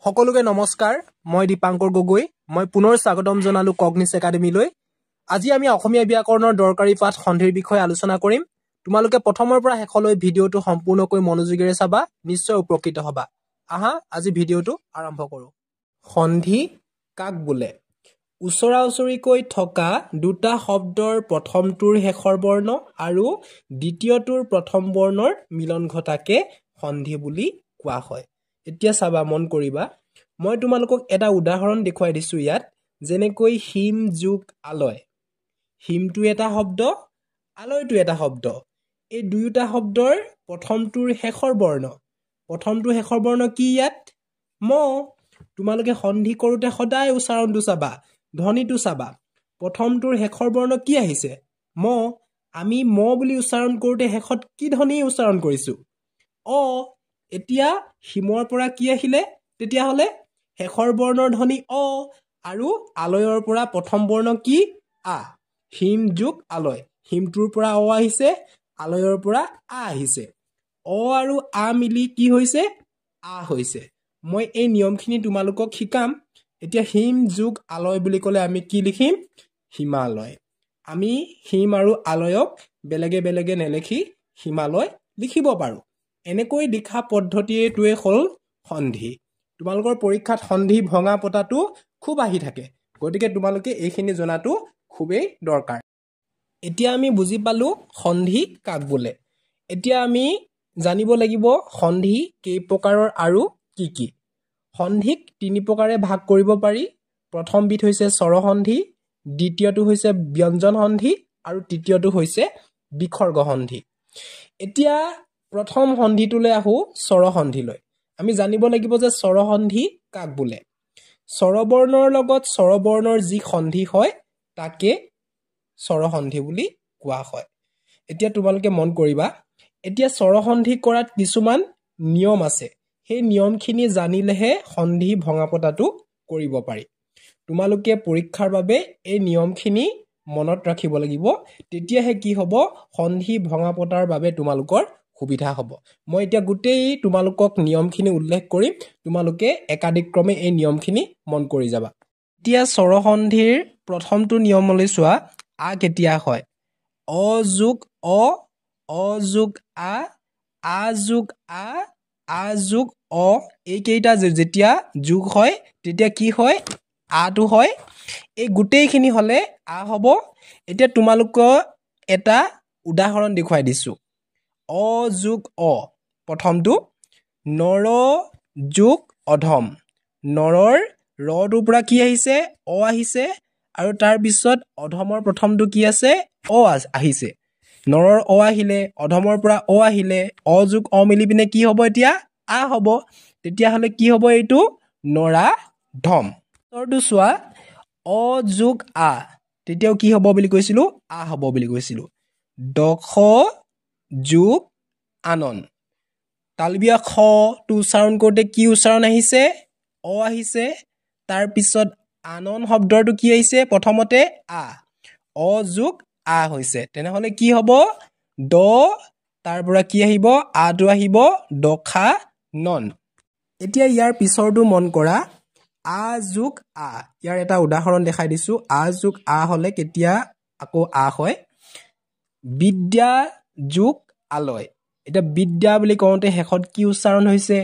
সকলোকে নমস্কাৰ মই দীপাংকৰ গগৈ মই পুনৰ স্বাগতম জনালো কগনিছ একাডেমীলৈ আজি আমি অসমীয়া ব্যাকৰণৰ দৰকাৰী পাঠ সন্ধিৰ বিষয়ে আলোচনা কৰিম তোমালোকে প্ৰথমৰ পৰা শেষলৈ ভিডিওটো সম্পূৰ্ণকৈ মনোযোগেৰে চাবা নিশ্চয় উপকৃত হ'বা আহা আজি ভিডিওটো আৰম্ভ কৰো সন্ধি কাক বোলে উচৰাউচৰিকৈ থকা দুটা শব্দৰ প্ৰথমটোৰ শেষৰ বৰ্ণ আৰু দ্বিতীয়টোৰ প্ৰথম বৰ্ণৰ মিলন ঘটাকে সন্ধি বুলি কোৱা হয় এতিয়া চাবা মন কৰিবা মই তোমালোকক এটা উদাহৰণ দেখুৱাই দিছো ইয়াত যেনেকৈ হিম যুগ আলয় হিমটো এটা শব্দ আলয়টো এটা শব্দ এই দুয়োটা শব্দৰ প্ৰথমটোৰ শেষৰ বৰ্ণ কি ইয়াত ম তোমালোকে সন্ধি কৰোতে সদায় উচ্চাৰণটো চাবা ধ্বনিটো চাবা প্ৰথমটোৰ শেষৰ বৰ্ণ কি আহিছে ম আমি ম বুলি উচ্চাৰণ কৰোতে শেষত কি ধ্বনি উচ্চাৰণ কৰিছো অ এতিয়া হিমৰ পৰা কি আহিলে তেতিয়া হলে শেষৰ বৰ্ণৰ ধ্বনি অ আৰু আলয়ৰ পৰা প্ৰথম বৰ্ণ কি আ হিম যুগ আলয় হিমটোৰ পৰা অ আহিছে আলয়ৰ পৰা আ আহিছে অ আৰু আ মিলি কি হৈছে আ হৈছে মই এই নিয়মখিনি তোমালোকক শিকাম এতিয়া হিম যুগ আলয় বুলি ক'লে আমি কি লিখিম হিমালয় আমি হিম আৰু আলয়ক বেলেগে বেলেগে নেলেখি হিমালয় লিখিব পাৰো এনেকৈ লিখা পদ্ধতিটোৱে হ'ল সন্ধি তোমালোকৰ পৰীক্ষাত সন্ধি ভঙা পতাটো খুব আহি থাকে গতিকে তোমালোকে এইখিনি জনাটো খুবেই দৰকাৰ এতিয়া আমি বুজি পালো সন্ধি কাক বোলে এতিয়া আমি জানিব লাগিব সন্ধি কেই প্ৰকাৰৰ আৰু কি কি সন্ধিক তিনি প্ৰকাৰে ভাগ কৰিব পাৰি প্ৰথম বিধ হৈছে স্বৰসন্ধি দ্বিতীয়টো হৈছে ব্যঞ্জন সন্ধি আৰু তৃতীয়টো হৈছে বিসৰ্গ সন্ধি এতিয়া প্ৰথম সন্ধিটোলৈ আহো স্বৰসন্ধিলৈ আমি জানিব লাগিব যে স্বৰসন্ধি কাক বোলে স্বৰবৰ্ণৰ লগত স্বৰবৰ্ণৰ যি সন্ধি হয় তাকে স্বৰসন্ধি বুলি কোৱা হয় এতিয়া তোমালোকে মন কৰিবা এতিয়া স্বৰসন্ধি কৰাত কিছুমান নিয়ম আছে সেই নিয়মখিনি জানিলেহে সন্ধি ভঙা পতাটো কৰিব পাৰি তোমালোকে পৰীক্ষাৰ বাবে এই নিয়মখিনি মনত ৰাখিব লাগিব তেতিয়াহে কি হ'ব সন্ধি ভঙা পতাৰ বাবে তোমালোকৰ সুবিধা হ'ব মই এতিয়া গোটেই তোমালোকক নিয়মখিনি উল্লেখ কৰিম তোমালোকে একাদিক্ৰমে এই নিয়মখিনি মন কৰি যাবা এতিয়া স্বৰসন্ধিৰ প্ৰথমটো নিয়মলৈ চোৱা আ কেতিয়া হয় অ যোগ অ যোগ আ যোগ আ যোগ অ এইকেইটা যেতিয়া যোগ হয় তেতিয়া কি হয় আটো হয় এই গোটেইখিনি হলে আ হ'ব এতিয়া তোমালোকক এটা উদাহৰণ দেখুৱাই দিছো অ যোগ অ প্ৰথমটো নৰ যোগ অধম নৰৰ ৰটোৰ পৰা কি আহিছে অ আহিছে আৰু তাৰ পিছত অধমৰ প্ৰথমটো কি আছে অ আহিছে নৰৰ অ আহিলে অধমৰ পৰা অ আহিলে অ যোগ অ মিলি পিনে কি হ'ব এতিয়া আ হ'ব তেতিয়াহ'লে কি হ'ব এইটো নৰা ধম উত্তৰটো চোৱা অ যোগ আ তেতিয়াও কি হ'ব বুলি কৈছিলো আ হ'ব বুলি কৈছিলো দখ যোগ আনন তালবীয়া খ টো উচ্চাৰণ কৰোতে কি উচ্চাৰণ আহিছে অ আহিছে তাৰপিছত আনন শব্দটো কি আহিছে প্ৰথমতে আ অ যোগ আ হৈছে তেনেহলে কি হ'ব দ তাৰ পৰা কি আহিব আটো আহিব দখা নন এতিয়া ইয়াৰ পিছৰটো মন কৰা আ যোগ আ ইয়াৰ এটা উদাহৰণ দেখাই দিছো আ যোগ আ হলে কেতিয়া আকৌ আ হয় বিদ্যা যোগ আলয় এতিয়া বিদ্যা বুলি কওঁতে শেষত কি উচ্চাৰণ হৈছে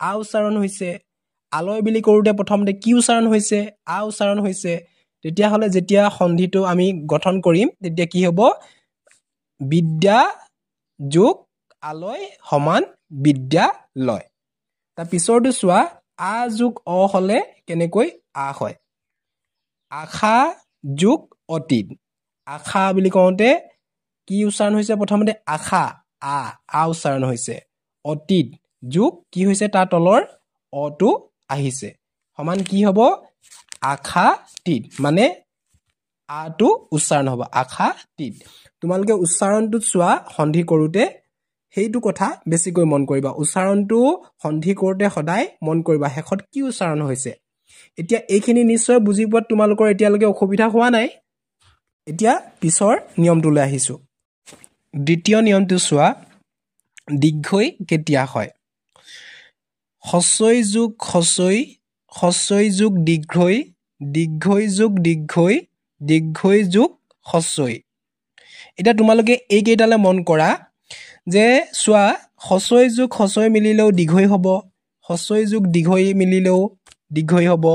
আ উচ্চাৰণ হৈছে আলয় বুলি কৰোঁতে প্ৰথমতে কি উচ্চাৰণ হৈছে আ উচ্চাৰণ হৈছে তেতিয়াহ'লে যেতিয়া সন্ধিটো আমি গঠন কৰিম তেতিয়া কি হ'ব বিদ্যা যোগ আলয় সমান বিদ্যালয় তাৰ পিছৰটো চোৱা আ যোগ অ হলে কেনেকৈ আ হয় আশা যোগ অতীত আশা বুলি কওঁতে কি উচ্চাৰণ হৈছে প্ৰথমতে আশা আ উচ্চাৰণ হৈছে অতীত যোগ কি হৈছে তাৰ তলৰ অটো আহিছে সমান কি হ'ব আশা তীত মানে আটো উচ্চাৰণ হ'ব আশা তীত তোমালোকে উচ্চাৰণটো চোৱা সন্ধি কৰোতে সেইটো কথা বেছিকৈ মন কৰিবা উচ্চাৰণটো সন্ধি কৰোতে সদায় মন কৰিবা শেষত কি উচ্চাৰণ হৈছে এতিয়া এইখিনি নিশ্চয় বুজি পোৱাত তোমালোকৰ এতিয়ালৈকে অসুবিধা হোৱা নাই এতিয়া পিছৰ নিয়মটোলৈ আহিছো দ্বিতীয় নিয়মটো চোৱা দীৰ্ঘই কেতিয়া হয় হস্ৰই যোগ হস্ৰই হস্যই যোগ দীৰ্ঘই দীৰ্ঘই যোগ দীৰ্ঘই দীৰ্ঘই যোগ হস্যই এতিয়া তোমালোকে এই কেইটালে মন কৰা যে চোৱা হস্যই যোগ হস্যই মিলিলেও দীৰ্ঘই হ'ব হস্যই যোগ দীৰ্ঘই মিলিলেও দীৰ্ঘই হ'ব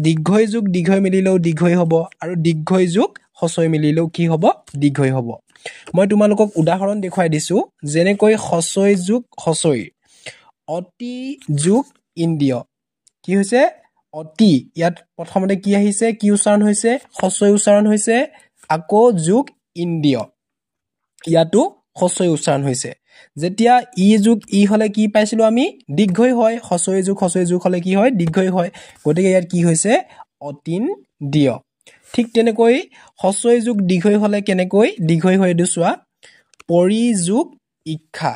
দীৰ্ঘই যোগ দীৰ্ঘই মিলিলেও দীৰ্ঘই হ'ব আৰু দীৰ্ঘই যোগ হস্যই মিলিলেও কি হ'ব দীৰ্ঘই হ'ব মই তোমালোকক উদাহৰণ দেখুৱাই দিছো যেনেকৈ হস্যই যোগ হস্যই অতি যোগ ইন্দ্ৰিয় কি হৈছে অতি ইয়াত প্ৰথমতে কি আহিছে কি উচ্চাৰণ হৈছে হস্যই উচ্চাৰণ হৈছে আকৌ যোগ ইন্দ্ৰিয় ইয়াতো হস্যই উচ্চাৰণ হৈছে যেতিয়া ই যোগ ই হলে কি পাইছিলো আমি দীৰ্ঘই হয় হস্যই যোগ হলে কি হয় দীৰ্ঘই হয় গতিকে ইয়াত কি হৈছে অতীন্দ্ৰিয় ঠিক তেনেকৈ হস্যই যোগ দীৰ্ঘই হলে কেনেকৈ দীৰ্ঘই হয় এইটো চোৱা পৰি যোগ ইক্ষা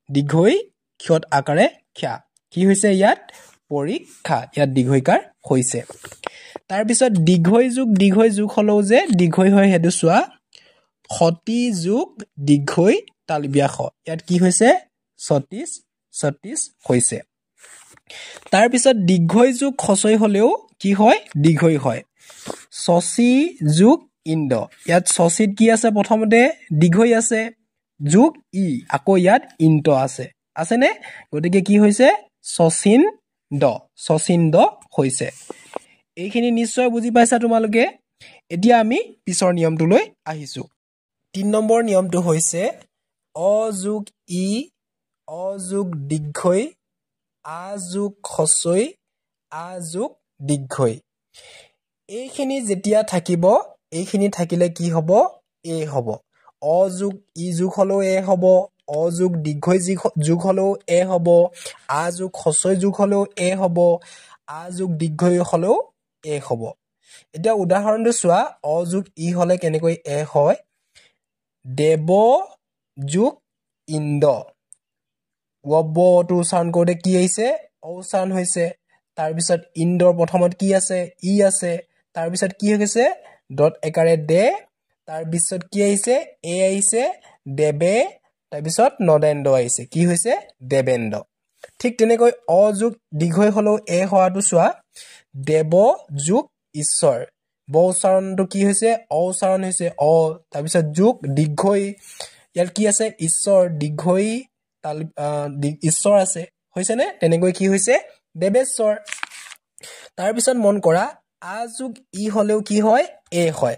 দীৰ্ঘই ক্ষত আকাৰে খ্যা কি হৈছে ইয়াত পৰীক্ষা ইয়াত দীৰ্ঘইকাৰ হৈছে তাৰ পিছত দীৰ্ঘই যোগ হলেও যে দীৰ্ঘই হয় হেতু চোৱা সতি যোগ দীৰ্ঘই তালব্যাস ইয়াত কি হৈছে 36 হৈছে তাৰ পিছত দীৰ্ঘই যোগ হস্যই হলেও কি হয় দীৰ্ঘই হয় শশী যোগ ইন্দ্ৰ ইয়াত শশীত কি আছে প্ৰথমতে দীৰ্ঘই আছে যোগ ই আকৌ ইয়াত ইন্ত আছে নে গতিকে কি হৈছে শচীন্দ হৈছে এইখিনি নিশ্চয় বুজি পাইছা তোমালোকে এতিয়া আমি পিছৰ নিয়মটোলৈ আহিছো 3 নম্বৰ নিয়মটো হৈছে অ যোগ ই অ যোগ দীৰ্ঘই আ যোগ হস্যই আ যোগ দীৰ্ঘই এইখিনি যেতিয়া থাকিব এইখিনি থাকিলে কি হ'ব এ হ'ব অ যোগ ই যোগ হলেও এ হ'ব অ যোগ দীৰ্ঘই যোগ হলেও এ হ'ব আ যোগ হস্যই যোগ হলেও এ হ'ব আ যোগ দীৰ্ঘই হলেও এ হ'ব এতিয়া উদাহৰণটো চোৱা অ যোগ ই হলে কেনেকৈ এ হয় দেৱ যোগ ইন্দ্ৰ ৱটো উচ্চাৰণ কৰোঁতে কি আহিছে অ উচ্চাৰণ হৈছে তাৰপিছত ইন্দ্ৰৰ প্ৰথমত কি আছে ই আছে তাৰপিছত কি হৈছে ডট একাৰে দে তাৰপিছত কি আহিছে এ আহিছে দেৱে তাৰপিছত নদেন্দ্ৰ আহিছে কি হৈছে দেৱেন্দ্ৰ ঠিক তেনেকৈ অ যোগ দীৰ্ঘই হলেও এ হোৱাটো চোৱা দেৱ যোগ ঈশ্বৰ ব উচ্চাৰণটো কি হৈছে অ উচ্চাৰণ হৈছে অ তাৰপিছত যোগ দীৰ্ঘই ইয়াত কি আছে ঈশ্বৰ দীৰ্ঘই ঈশ্বৰ আছে হৈছে নে তেনেকৈ কি হৈছে দেৱেশ্বৰ তাৰপিছত মন কৰা আ যোগ ই হলেও কি হয় এ হয়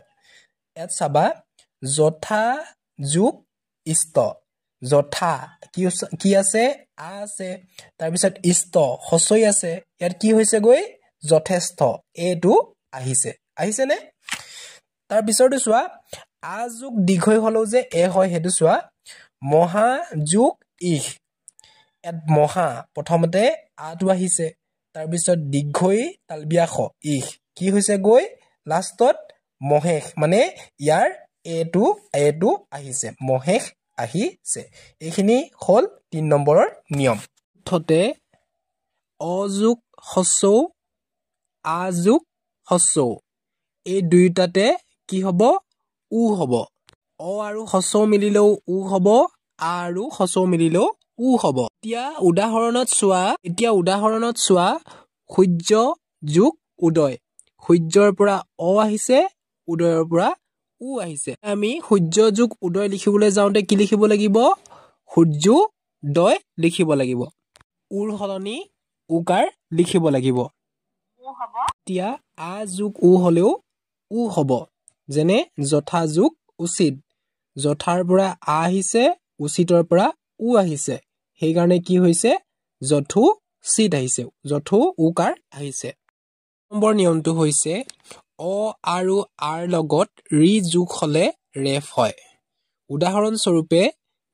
ইয়াত চাবা যথা যোগ ইষ্ট যথা কি আছে আ আছে তাৰপিছত ইষ্ট হস্যই আছে ইয়াত কি হৈছে গৈ যথেষ্ট এটো আহিছে নে তাৰ পিছৰটো চোৱা আ যোগ দীৰ্ঘই হলেও যে এ হয় হেতু চোৱা মহা যোগ ইহ ইয়াত মহা প্ৰথমতে আটো আহিছে তাৰপিছত দীৰ্ঘই তালব্যাস ইহ কি হৈছে গৈ লাষ্টত মহেশ মানে ইয়াৰ এটো আহিছে মহেশ আহিছে এইখিনি হল 3 নম্বৰৰ নিয়ম মুঠতে অ যোগ হস্যৌ আ যোগ হস্যৌ এই দুইটাতে কি হ'ব উ হ'ব অ আৰু হস্যৌ মিলিলেও উ হ'ব আ আৰু হস্যৌ মিলিলেও উ হ'ব এতিয়া উদাহৰণত চোৱা সূৰ্য যোগ উদয় সূৰ্যৰ পৰা অ আহিছে উদয়ৰ পৰা উ আহিছে আমি সূৰ্য যোগ উদয় লিখিবলৈ যাওঁতে কি লিখিব লাগিব সূৰ্যোদয় লিখিব লাগিব উৰ সলনি উকাৰ লিখিব লাগিব এতিয়া আ যোগ উ হলেও উ হ'ব যেনে যথা যোগ উচিত যথাৰ পৰা আ আহিছে উচিতৰ পৰা উ আহিছে সেইকাৰণে কি হৈছে যথু চিত আহিছে যথু উকাৰ আহিছে নম্বৰ নিয়মটো হৈছে অ আৰু আৰ লগত ৰি যোগ হলে ৰেফ হয় উদাহৰণ স্বৰূপে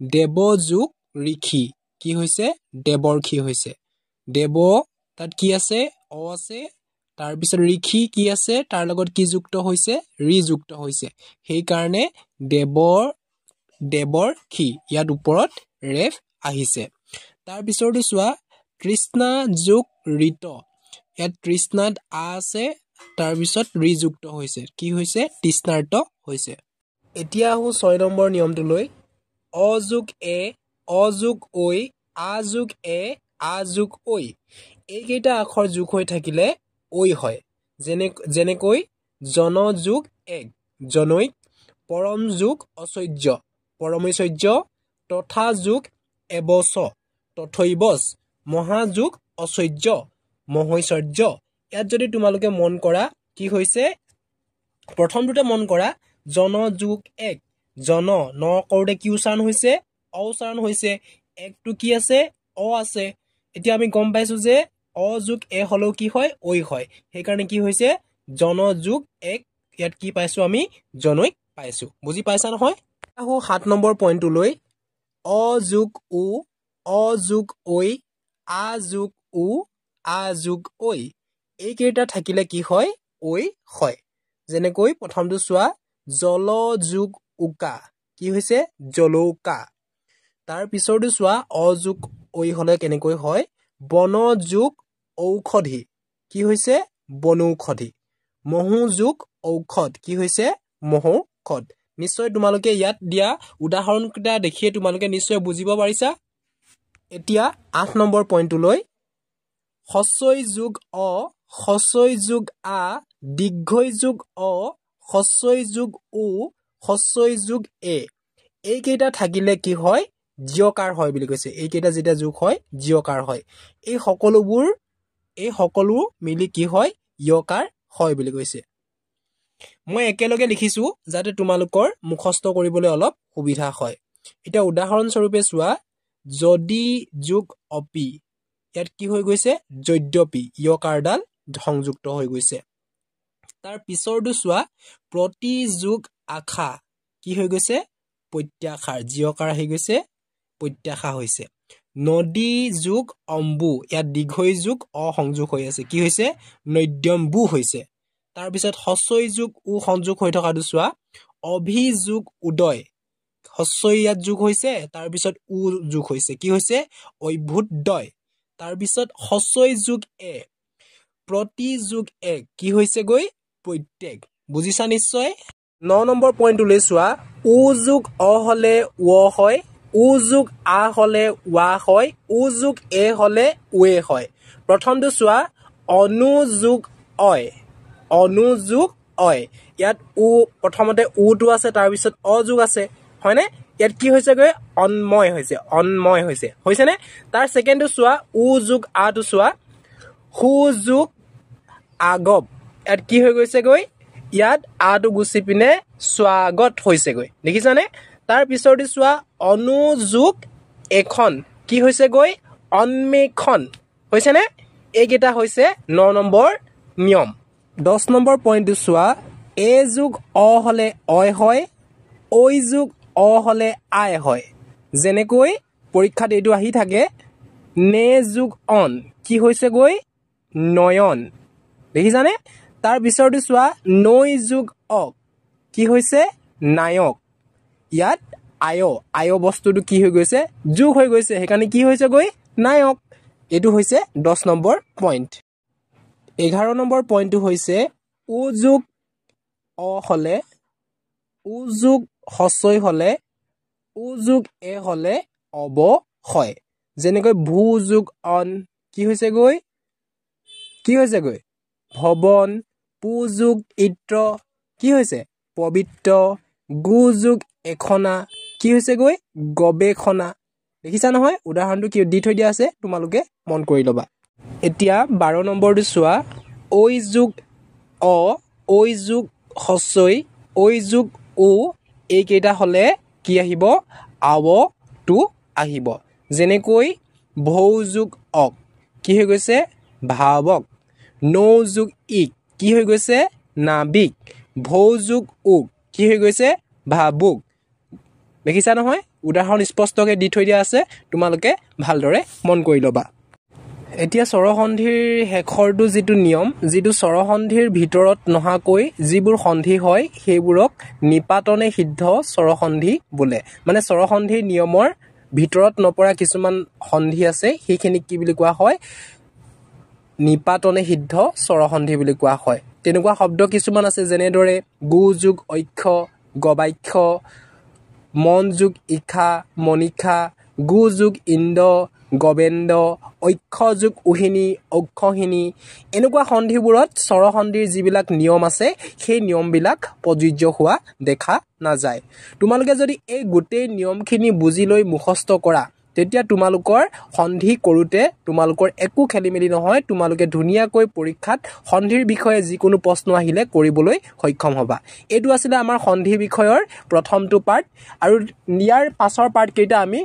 দেৱ যোগ ঋষি কি হৈছে দেৱৰ্ষি হৈছে দেৱ তাত কি আছে অ আছে তাৰপিছত ঋষি কি আছে তাৰ লগত কি যুক্ত হৈছে ৰি যুক্ত হৈছে সেইকাৰণে দেৱৰ্ষি ইয়াত ওপৰত ৰেফ আহিছে তাৰপিছৰটো চোৱা তৃষ্ণা যোগ ঋত ইয়াত তৃষ্ণাত আ আছে তাৰপিছত ৰি যুক্ত হৈছে কি হৈছে তৃষ্ণাৰ্ত হৈছে এতিয়া আহো 6 নম্বৰ নিয়মটোলৈ অ যোগ এ অ যোগ ঐ আ যোগ এ আ যোগ ঐ এইকেইটা আখৰ যোগ হৈ থাকিলে ঐ হয় যেনেকৈ জন যোগ এক জনৈক পৰম যোগ ঐশ্বৰ্য পৰমৈশ্বৰ্য তথা যোগ এবচ তথৈবচ মহা যোগ ঐশ্বৰ্য মহৈশ্বৰ্য ইয়াত যদি তোমালোকে মন কৰা কি হৈছে প্ৰথমটোতে মন কৰা জন যোগ এক জন ন কৰোতে কি উচ্চাৰণ হৈছে অ উচ্চাৰণ হৈছে একটো কি আছে অ আছে এতিয়া আমি গম পাইছো যে অ যোগ এ হলেও কি হয় ঐ হয় সেইকাৰণে কি হৈছে জন যোগ এক ইয়াত কি পাইছো আমি জনৈক পাইছো বুজি পাইছা নহয় আহো 7 নম্বৰ পইণ্টলৈ অ যোগ উ অ যোগ ঐ আ যোগ উ আ যোগ ঐ এইকেইটা থাকিলে কি হয় ঐ হয় যেনেকৈ প্ৰথমটো চোৱা জল যোগ উকা কি হৈছে জলৌকা তাৰ পিছৰটো চোৱা অ যোগ ঐ হলে কেনেকৈ হয় বন যোগ ঔষধি কি হৈছে বনৌষধি মহু যোগ ঔষধ কি হৈছে মহৌষধ নিশ্চয় তোমালোকে ইয়াত দিয়া উদাহৰণকেইটা দেখিয়ে তোমালোকে নিশ্চয় বুজিব পাৰিছা এতিয়া 8 নম্বৰ পইণ্টলৈ হস্ৰই যোগ অ হস্ৰই যোগ আ দীৰ্ঘই যোগ অ হস্ৰই যোগ উ হস্ৰই যোগ এ এইকেইটা থাকিলে কি হয় জিয়কাৰ হয় বুলি কৈছে এইকেইটা যেতিয়া যোগ হয় জিয়কাৰ হয় এই সকলো মিলি কি হয় ইয়কাৰ হয় বুলি কৈছে মই একেলগে লিখিছো যাতে তোমালোকৰ মুখস্থ কৰিবলৈ অলপ সুবিধা হয় এটা উদাহৰণ স্বৰূপে চোৱা যদি যোগ অপি ইয়াত কি হৈ গৈছে যদ্যপি ইয়কাৰডাল সংযুক্ত হৈ গৈছে তাৰ পিছৰটো চোৱা প্ৰতি যোগ আখা কি হৈ গৈছে প্ৰত্যাখাৰ জিয়কাৰ আহি গৈছে প্ৰত্যাখা হৈছে নদী যোগ অম্বু ইয়াত দীঘৈ যোগ অসংযোগ হৈ আছে কি হৈছে নদ্যম্বু হৈছে তাৰ পিছত হস্ৰই যোগ উ সংযোগ হৈ থকাটো চোৱা অভিযোগ উদয় হস্ৰই ইয়াত যোগ হৈছে তাৰ পিছত উ যোগ হৈছে কি হৈছে অভ্যুদয় তাৰ পিছত হস্ৰই যোগ এ প্ৰতি যোগ এক কি হৈছে গৈ প্ৰত্যেক বুজিছা নিশ্চয় 9 নম্বৰ পইণ্টলৈ চোৱা উ যোগ অ হলে উ হয় উ যোগ আ হলে ৱা হয় উ যোগ এ হলে উৱে হয় প্ৰথমটো চোৱা অনুযোগ অয় অনুযোগ অয় ইয়াত উ প্ৰথমতে উটো আছে তাৰ পিছত অযোগ আছে হয়নে ইয়াত কি হৈছে গৈ অন্ময় হৈছে হৈছেনে তাৰ সেকেন্ডটো চোৱা উ যোগ আটো চোৱা হু যোগ আগব ইয়াত কি হৈ গৈছে গৈ ইয়াত আটো গুছি পিনে স্বাগত হৈছে গৈ দেখিছানে তাৰ পিছৰটো চোৱা অনুযোগ এখন কি হৈছে গৈ অন্মেখন হৈছেনে এইকেইটা হৈছে 9 নম্বৰ নিয়ম 10 নম্বৰ পইণ্টটো চোৱা এ যোগ অ হলে অয় হয় ঐ যোগ অ হলে আই হয় যেনেকৈ পৰীক্ষাত এইটো আহি থাকে নে যোগ অন কি হৈছে গৈ নয়ন দেখিছানে তাৰ পিছৰটো চোৱা নৈ যোগ অক কি হৈছে নায়ক ইয়াত আয় বস্তুটো কি হৈ গৈছে যোগ হৈ গৈছে সেইকাৰণে কি হৈছে গৈ নায়ক এইটো হৈছে 10 নম্বৰ পইণ্ট 11 নম্বৰ পইণ্টটো হৈছে উ যোগ অ হলে উ যোগ হস্ৰই হলে উ যোগ এ হলে অব হয় যেনেকৈ ভূ যোগ অন কি হৈছে গৈ ভৱন পু যোগ ইত্ৰ কি হৈছে পবিত্ৰ গু যোগ এখনা কি হৈছে গৈ গৱেষণা দেখিছা নহয় উদাহৰণটো কি দি থৈ দিয়া আছে তোমালোকে মন কৰি ল'বা এতিয়া 12 নম্বৰটো চোৱা ঐ যোগ অ ঐ যোগ হস্ৰই ঐ যোগ উ এইকেইটা হলে কি আহিব আৱটো আহিব যেনেকৈ ভৌ যোগ অক কি হৈ গৈছে ভাৱক নৌ যোগ ইক কি হৈ গৈছে নাবিক ভৌ যোগ উক কি হৈ গৈছে ভাবুক দেখিছা নহয় উদাহৰণ স্পষ্টকৈ দি থৈ দিয়া আছে তোমালোকে ভালদৰে মন কৰি ল'বা এতিয়া স্বৰসন্ধিৰ শেষৰটো যিটো নিয়ম যিটো স্বৰসন্ধিৰ ভিতৰত নহাকৈ যিবোৰ সন্ধি হয় সেইবোৰক নিপাতনে সিদ্ধ স্বৰসন্ধি বোলে মানে স্বৰসন্ধিৰ নিয়মৰ ভিতৰত নপৰা কিছুমান সন্ধি আছে সেইখিনিক কি বুলি কোৱা হয় নিপাতনে সিদ্ধ স্বৰসন্ধি বুলি কোৱা হয় তেনেকুৱা শব্দ কিছুমান আছে যেনেদৰে গু যোগ অক্ষ গবাক্ষ মন যোগ ইখা মনিখা গু যোগ ইন্দ গবেন্দ, ঐক্যযোগ উহিনী, অক্ষহিনী এনেকুৱা সন্ধিবোৰত স্বৰসন্ধিৰ যিবিলাক নিয়ম আছে সেই নিয়মবিলাক প্ৰযোজ্য হোৱা দেখা নাযায়। তোমালোকে যদি এই গোটেই নিয়মখিনি বুজি লৈ মুখস্থ কৰা তেতিয়া তোমালোকৰ সন্ধি কৰোঁতে তোমালোকৰ একো খেলিমেলি নহয়। তোমালোকে ধুনীয়াকৈ পৰীক্ষাত সন্ধিৰ বিষয়ে যিকোনো প্ৰশ্ন আহিলে কৰিবলৈ সক্ষম হ'বা। এইটো আছিলে আমাৰ সন্ধি বিষয়ৰ প্ৰথমটো পাৰ্ট আৰু ইয়াৰ পাছৰ পাৰ্টকেইটা আমি